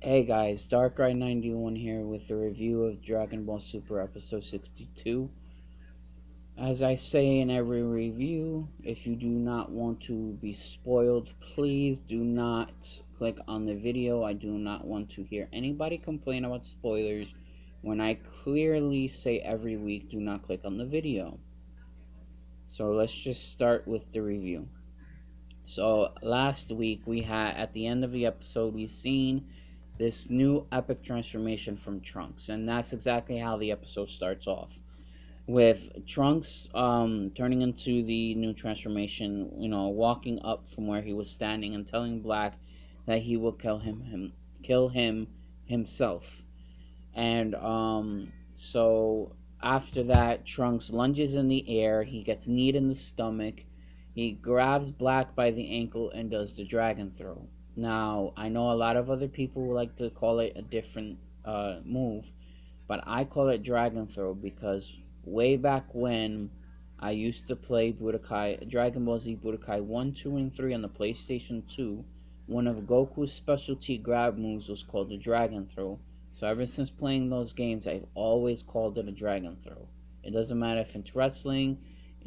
Hey guys, Darkrai91 here with a review of Dragon Ball Super episode 62. As I say in every review, if you do not want to be spoiled, please do not click on the video. I do not want to hear anybody complain about spoilers when I clearly say every week do not click on the video. So let's just start with the review. So last week we had, at the end of the episode, we seen this new epic transformation from Trunks, and that's exactly how the episode starts off, with Trunks turning into the new transformation, walking up from where he was standing and telling Black that he will kill him himself. And so after that, Trunks lunges in the air, he gets kneed in the stomach, he grabs Black by the ankle and does the dragon throw. Now, I know a lot of other people like to call it a different move, but I call it dragon throw because way back when I used to play Budokai, Dragon Ball Z Budokai 1, 2, and 3 on the PlayStation 2, one of Goku's specialty grab moves was called the dragon throw. So ever since playing those games, I've always called it a dragon throw. It doesn't matter if it's wrestling,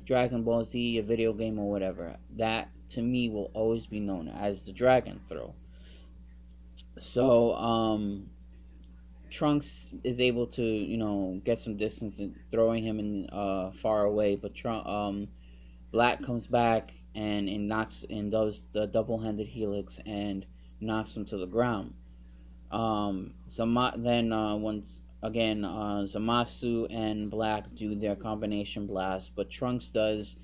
Dragon Ball Z, a video game, or whatever. That, to me, will always be known as the dragon throw. So, Trunks is able to, get some distance and throwing him in far away, but Black comes back and knocks and does the double-handed helix and knocks him to the ground. Then once again, Zamasu and Black do their combination blast, but Trunks does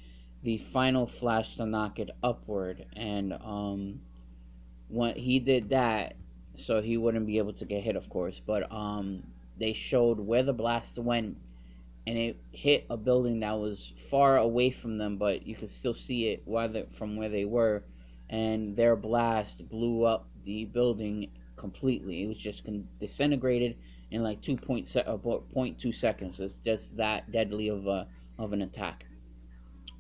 the final flash to knock it upward, and when he did that, so he wouldn't be able to get hit, of course. But they showed where the blast went, and it hit a building that was far away from them, but you could still see it from where they were, and their blast blew up the building completely. It was just disintegrated in like 2.2 seconds. It's just that deadly of an attack.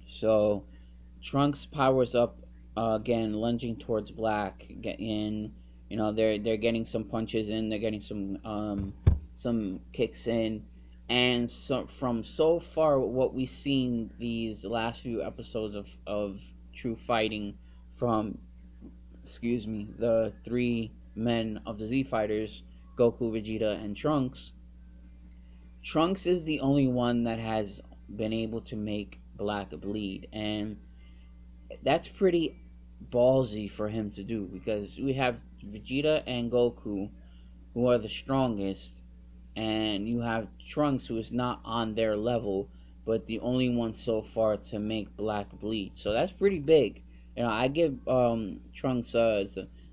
So Trunks powers up again, lunging towards Black. They're getting some punches in. They're getting some kicks in, and from so far what we've seen these last few episodes of true fighting from, the three men of the Z Fighters, Goku, Vegeta, and Trunks. Trunks is the only one that has been able to make Black bleed, and that's pretty ballsy for him to do because we have Vegeta and Goku who are the strongest, and you have Trunks who is not on their level, but the only one so far to make Black bleed. So that's pretty big. I give Trunks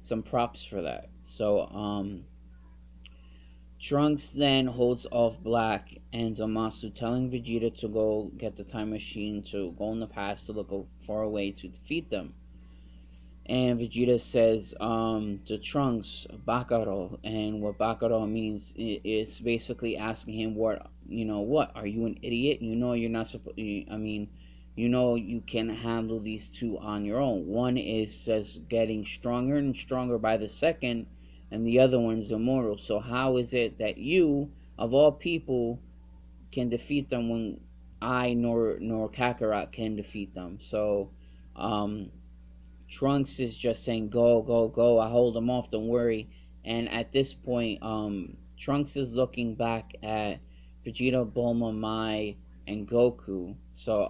some props for that. So Trunks then holds off Black and Zamasu, telling Vegeta to go get the time machine, to go in the past to look far away to defeat them. And Vegeta says to Trunks, Bakaro, and what Bakaro means, it's basically asking him, what are you, an idiot? You're not supposed, you can handle these two on your own. One is just getting stronger and stronger by the second, and the other one's immortal. So how is it that you, of all people, can defeat them when I nor Kakarot can defeat them? So Trunks is just saying, go, go, go. I hold him off, don't worry. And at this point, Trunks is looking back at Vegeta, Bulma, Mai, and Goku. So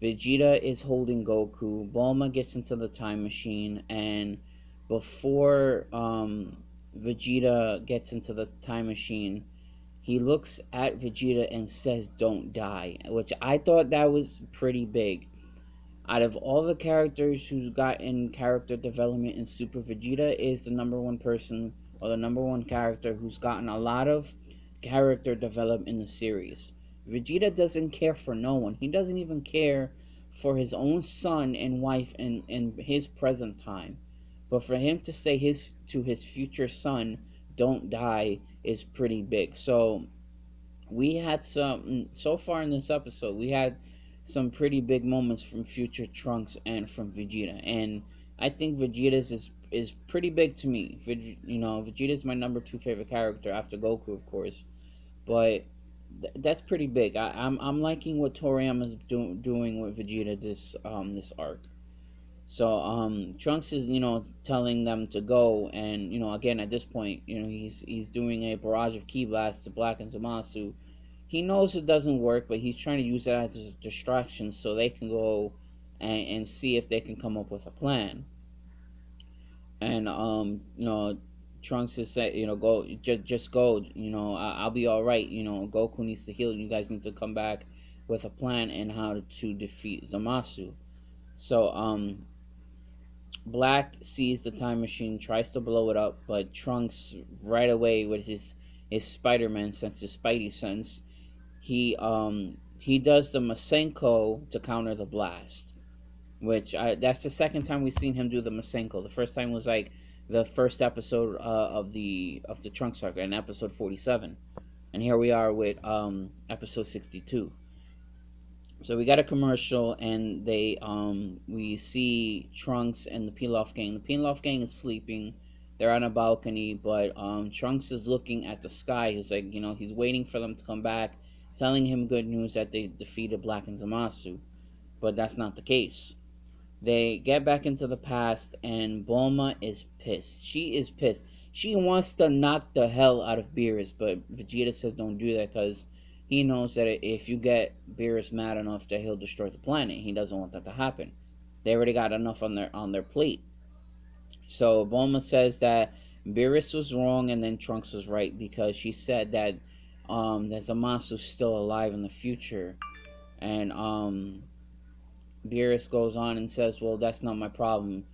Vegeta is holding Goku. Bulma gets into the time machine, and before Vegeta gets into the time machine, he looks at Vegeta and says, "Don't die," which I thought that was pretty big. Out of all the characters who's gotten character development in Super, Vegeta is the number one person, or the number one character who's gotten a lot of character development in the series. Vegeta doesn't care for no one. He doesn't even care for his own son and wife in his present time. But for him to say to his future son, "Don't die," is pretty big. So we had so far in this episode, we had some pretty big moments from future Trunks and from Vegeta, and I think Vegeta's is pretty big to me. Vegeta's my number two favorite character after Goku, of course, but that's pretty big. I'm liking what Toriyama's doing with Vegeta this arc. So Trunks is telling them to go, and again at this point he's doing a barrage of ki blasts to Black and Zamasu. He knows it doesn't work, but he's trying to use that as a distraction so they can go and see if they can come up with a plan. And Trunks is saying, go, just go, I'll be all right. Goku needs to heal. You guys need to come back with a plan and how to defeat Zamasu. So Black sees the time machine, tries to blow it up, but Trunks right away with his Spider-Man sense, his Spidey sense, he does the Masenko to counter the blast. That's the second time we've seen him do the Masenko. The first time was like the first episode of the Trunks arc in episode 47, and here we are with episode 62. So we got a commercial, and we see Trunks and the Pilaf gang. The Pilaf gang is sleeping. They're on a balcony, but Trunks is looking at the sky. He's like, he's waiting for them to come back, telling him good news that they defeated Black and Zamasu. But that's not the case. They get back into the past, and Bulma is pissed. She is pissed. She wants to knock the hell out of Beerus, but Vegeta says don't do that because he knows that if you get Beerus mad enough that he'll destroy the planet. He doesn't want that to happen. They already got enough on their plate. So Bulma says that Beerus was wrong and then Trunks was right because she said that Zamasu's still alive in the future, and Beerus goes on and says, well, that's not my problem.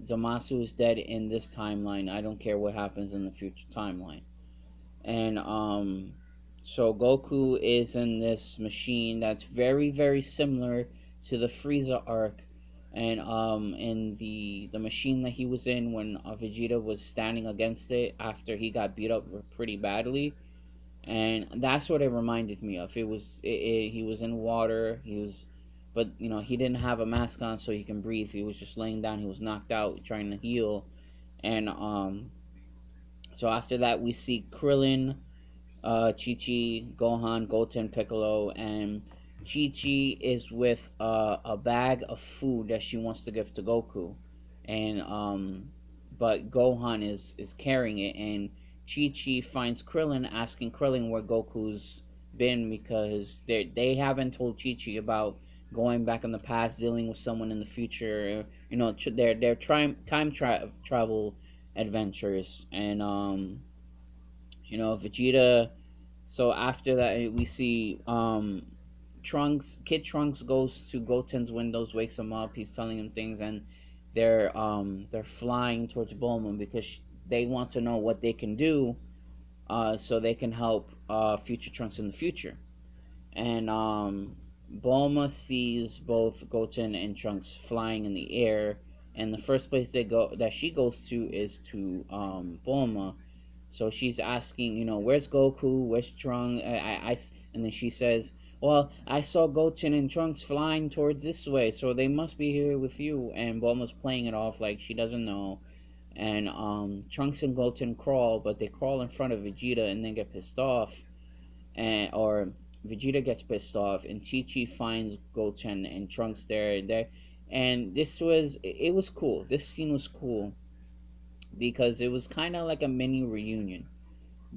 Zamasu is dead in this timeline. I don't care what happens in the future timeline. And so Goku is in this machine that's very, very similar to the Frieza arc. And in the machine that he was in when Vegeta was standing against it after he got beat up pretty badly. And that's what it reminded me of. He was in water. But he didn't have a mask on so he can breathe. He was just laying down. He was knocked out trying to heal. And so after that we see Krillin, Chi-Chi, Gohan, Goten, Piccolo, and Chi-Chi is with a bag of food that she wants to give to Goku. And but Gohan is carrying it, and Chi-Chi finds Krillin, asking Krillin where Goku's been because they haven't told Chi-Chi about going back in the past, dealing with someone in the future. They're time travel adventures, and Vegeta. So after that, we see Kid Trunks goes to Goten's windows, wakes him up. He's telling him things, and they're flying towards Bulma because they want to know what they can do, so they can help future Trunks in the future. And Bulma sees both Goten and Trunks flying in the air, and the first place she goes to is to Bulma. So she's asking, where's Goku, where's Trunks? And then she says, well, I saw Goten and Trunks flying towards this way, so they must be here with you. And Bulma's playing it off like she doesn't know. And Trunks and Goten crawl, but they crawl in front of Vegeta and then get pissed off, or Vegeta gets pissed off, and Chi-Chi finds Goten and Trunks there, and it was cool. This scene was cool because it was kind of like a mini reunion,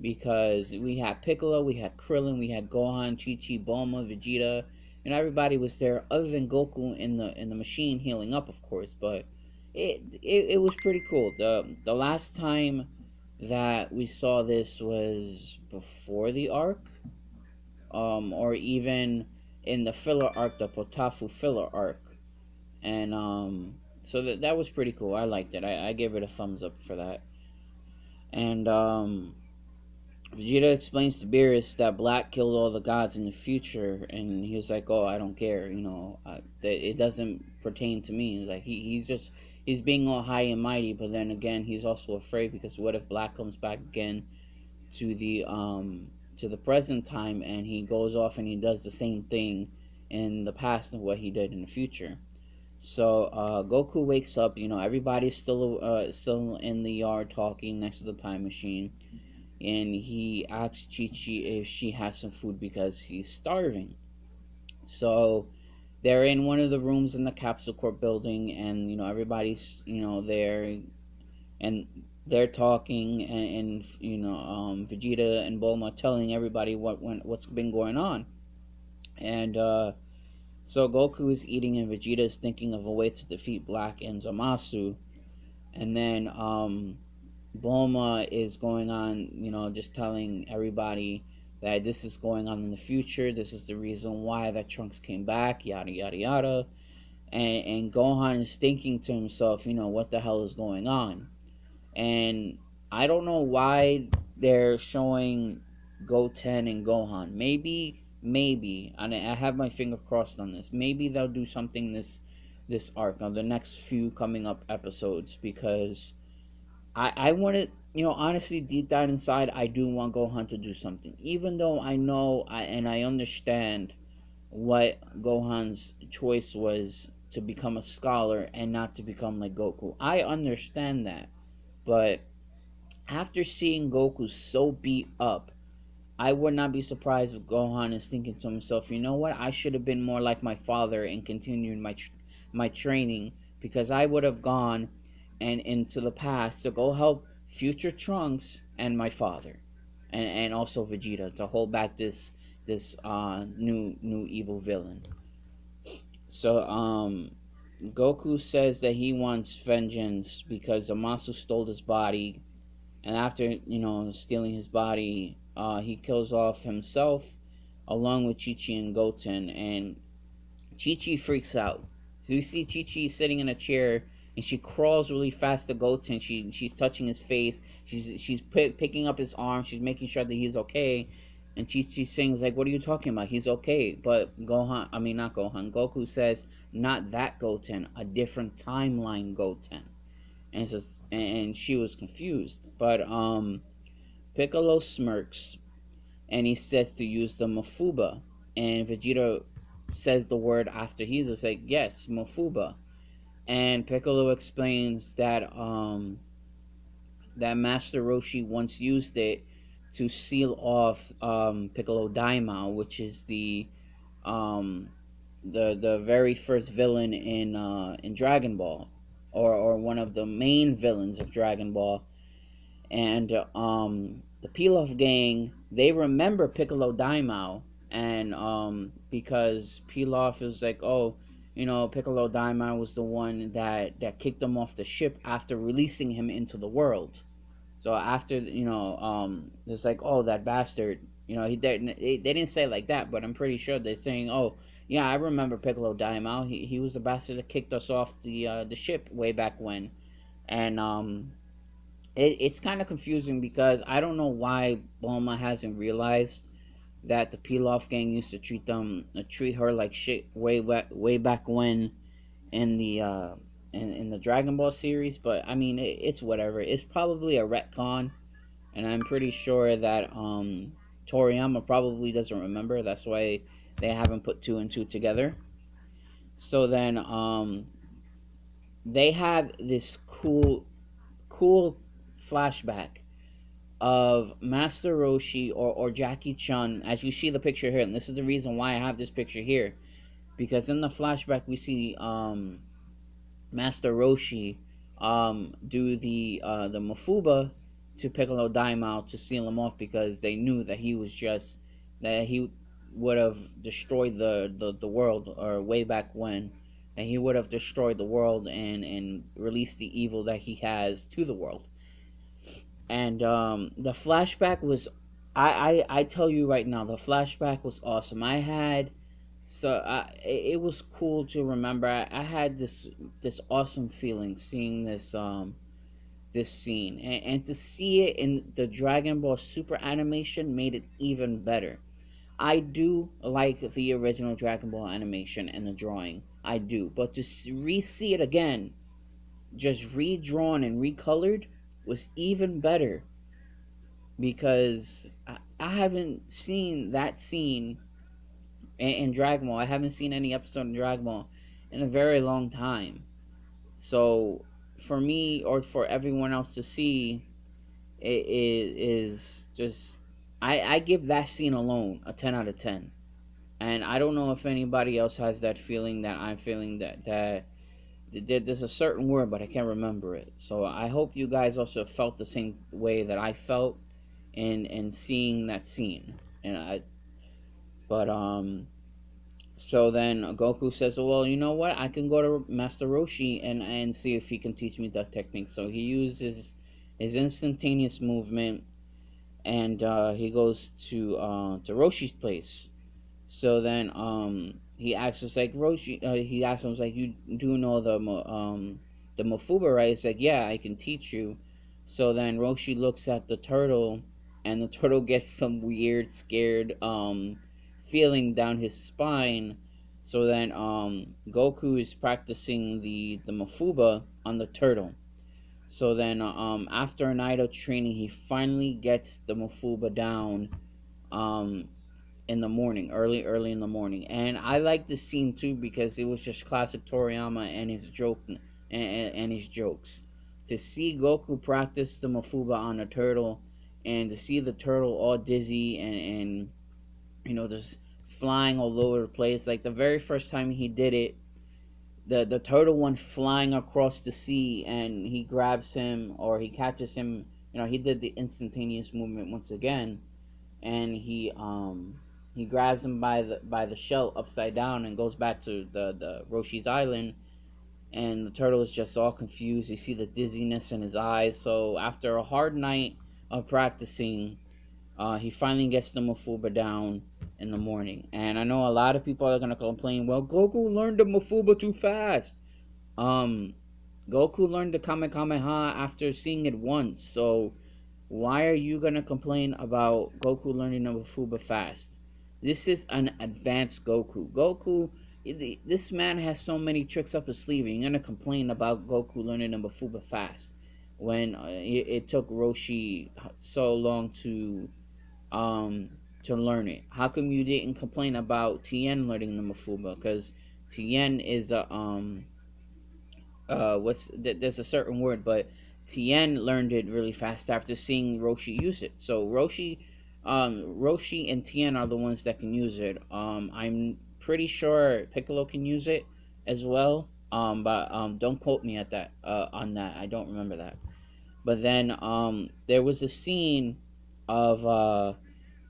because we had Piccolo, we had Krillin, we had Gohan, Chi-Chi, Bulma, Vegeta, and everybody was there other than Goku in the machine healing up, of course. But it was pretty cool. The last time that we saw this was before the arc, or even in the filler arc, the Potafu filler arc, and so that was pretty cool. I liked it. I gave it a thumbs up for that. And Vegeta explains to Beerus that Black killed all the gods in the future, and he was like, "Oh, I don't care. That it doesn't pertain to me." Like he's being all high and mighty, but then again, he's also afraid because what if Black comes back again to the present time, and he goes off and he does the same thing in the past of what he did in the future. So Goku wakes up. Everybody's still in the yard talking next to the time machine, and he asks Chi Chi if she has some food because he's starving. So they're in one of the rooms in the Capsule Corp building, and everybody's there, and they're talking, and Vegeta and Bulma telling everybody what's been going on, and so Goku is eating, and Vegeta is thinking of a way to defeat Black and Zamasu, and then Bulma is going on, just telling everybody that this is going on in the future. This is the reason why that Trunks came back, yada yada yada. And Gohan is thinking to himself, what the hell is going on? And I don't know why they're showing Goten and Gohan. Maybe, and I have my finger crossed on this. Maybe they'll do something this arc on the next few coming up episodes, because I want to, honestly, deep down inside, I do want Gohan to do something. Even though I know and I understand what Gohan's choice was to become a scholar and not to become like Goku. I understand that. But after seeing Goku so beat up, I would not be surprised if Gohan is thinking to himself, you know what? I should have been more like my father and continued my training, because I would have gone and into the past to go help future Trunks and my father, and also Vegeta, to hold back this new evil villain. So Goku says that he wants vengeance because Amasu stole his body, and after stealing his body, he kills off himself along with Chi Chi and Goten, and Chi Chi freaks out. So you see Chi Chi sitting in a chair, and she crawls really fast to Goten. She's touching his face. She's picking up his arm. She's making sure that he's okay. And Chi Chi sings like, "What are you talking about? He's okay." But not Gohan. Goku says, "Not that Goten, a different timeline Goten." And she was confused. But Piccolo smirks, and he says to use the Mafuba, and Vegeta says the word after he's just like, yes, Mafuba. And Piccolo explains that Master Roshi once used it to seal off Piccolo Daimao, which is um, the very first villain in Dragon Ball, or one of the main villains of Dragon Ball. And the Pilaf gang, they remember Piccolo Daimao, and because Pilaf is like, oh, Piccolo Daimao was the one that kicked him off the ship after releasing him into the world. So after it's like, oh, that bastard. They didn't say it like that, but I'm pretty sure they're saying, oh, yeah, I remember Piccolo Daimao. He was the bastard that kicked us off the ship way back when. And it's kind of confusing because I don't know why Bulma hasn't realized that the Pilaf gang used to treat her like shit way back when in the Dragon Ball series. But I mean, it's whatever. It's probably a retcon, and I'm pretty sure that Toriyama probably doesn't remember. That's why they haven't put two and two together. So then they have this cool flashback of Master Roshi, or Jackie Chun, as you see the picture here. And this is the reason why I have this picture here, because in the flashback we see Master Roshi do the Mafuba to Piccolo Daimao to seal him off, because they knew that he would have destroyed the world, or way back when, and he would have destroyed the world and released the evil that he has to the world. And the flashback was, I tell you right now, the flashback was awesome. It was cool to remember. I had this awesome feeling seeing this scene, and to see it in the Dragon Ball Super animation made it even better. I do like the original Dragon Ball animation and the drawing, I do, but to re-see it again, just redrawn and recolored, was even better, because I haven't seen that scene in Dragon Ball. I haven't seen any episode in Dragon Ball in a very long time. So for me or for everyone else to see, it is just I give that scene alone a 10 out of 10. And I don't know if anybody else has that feeling that I'm feeling, that there's a certain word, but I can't remember it. So I hope you guys also felt the same way that I felt in seeing that scene. And I, but so then Goku says, "Well, you know what? I can go to Master Roshi and see if he can teach me that technique." So he uses his instantaneous movement, and he goes to Roshi's place. So then he asks us like Roshi. He asks him like, "You do know the Mafuba, right?" It's like, "Yeah, I can teach you." So then Roshi looks at the turtle, and the turtle gets some weird, scared feeling down his spine. So then Goku is practicing the Mafuba on the turtle. So then after a night of training, he finally gets the Mafuba down. Um, in the morning, early in the morning. And I like this scene too because it was just classic Toriyama and his and his jokes. To see Goku practice the Mafuba on a turtle, and to see the turtle all dizzy and just flying all over the place. Like the very first time he did it, the turtle went flying across the sea, and he grabs him or he catches him. He did the instantaneous movement once again, and he grabs him by the shell upside down and goes back to the Roshi's island, and the turtle is just all confused. You see the dizziness in his eyes. So after a hard night of practicing, he finally gets the Mafuba down in the morning. And I know a lot of people are gonna complain, well, Goku learned the Mafuba too fast. Um, Goku learned the Kamehameha after seeing it once, so why are you gonna complain about Goku learning number Fuba fast? This is an advanced Goku. This man has so many tricks up his sleeve. And you're gonna complain about Goku learning number Fuba fast when it took Roshi so long um to learn it. How come you didn't complain about Tien learning number Fuba? Because Tien is a there's a certain word, but Tien learned it really fast after seeing Roshi use it. So Roshi and Tien are the ones that can use it. I'm pretty sure Piccolo can use it as well. But don't quote me at that on that. I don't remember that. But then there was a scene of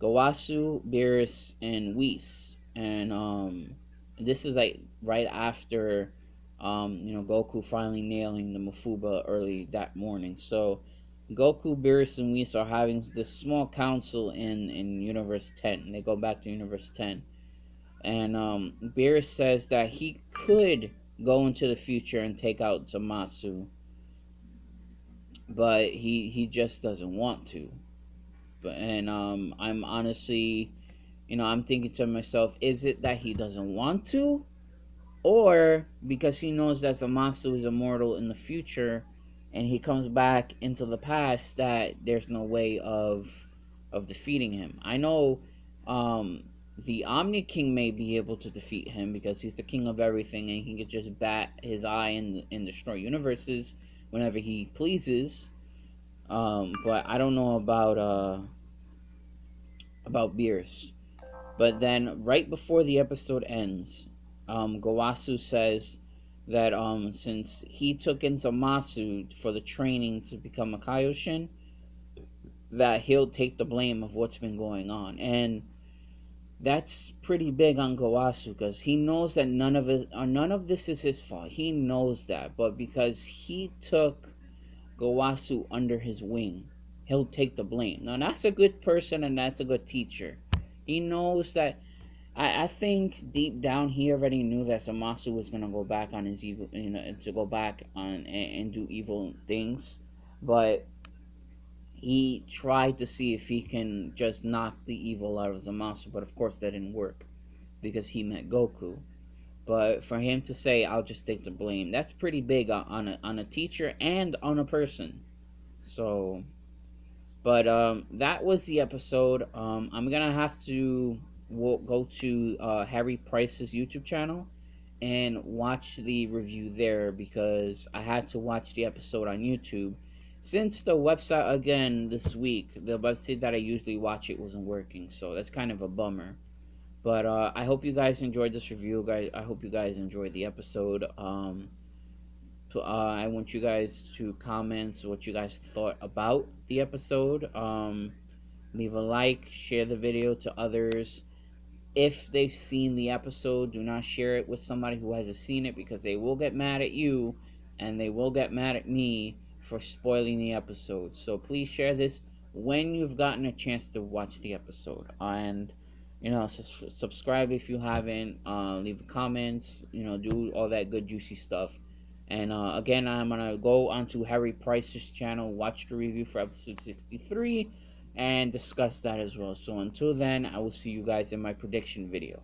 Gowasu, Beerus, and Whis, and this is like right after Goku finally nailing the Mafuba early that morning. So Goku, Beerus, and Whis are having this small council in Universe 10. They go back to Universe 10, and Beerus says that he could go into the future and take out Zamasu, but he just doesn't want to. And I'm honestly, I'm thinking to myself, is it that he doesn't want to, or because he knows that Zamasu is immortal in the future, and he comes back into the past, that there's no way of defeating him? I know the Omni King may be able to defeat him because he's the king of everything, and he can just bat his eye and destroy universes whenever he pleases. But I don't know about Beerus. But then, right before the episode ends, Gowasu says that since he took in Zamasu for the training to become a Kaioshin, that he'll take the blame of what's been going on. And that's pretty big on Gowasu because he knows that none of this is his fault. He knows that, but because he took Gowasu under his wing, he'll take the blame. Now that's a good person and that's a good teacher. He knows that. I think deep down he already knew that Zamasu was gonna go back on his evil, to go back on and do evil things, but he tried to see if he can just knock the evil out of Zamasu. But of course that didn't work because he met Goku. But for him to say, "I'll just take the blame," that's pretty big on a teacher and on a person. So, but that was the episode. I'm gonna have to go to Harry Price's YouTube channel and watch the review there, because I had to watch the episode on YouTube since the website, again, this week, the website that I usually watch it wasn't working. So that's kind of a bummer. But I hope you guys enjoyed this review, guys. I hope you guys enjoyed the episode. I want you guys to comment what you guys thought about the episode. Leave a like, share the video to others. If they've seen the episode, do not share it with somebody who hasn't seen it, because they will get mad at you and they will get mad at me for spoiling the episode. So please share this when you've gotten a chance to watch the episode. And, subscribe if you haven't. Leave comments. Do all that good, juicy stuff. And again, I'm going to go onto Harry Price's channel, watch the review for episode 63, and discuss that as well. So until then, I will see you guys in my prediction video.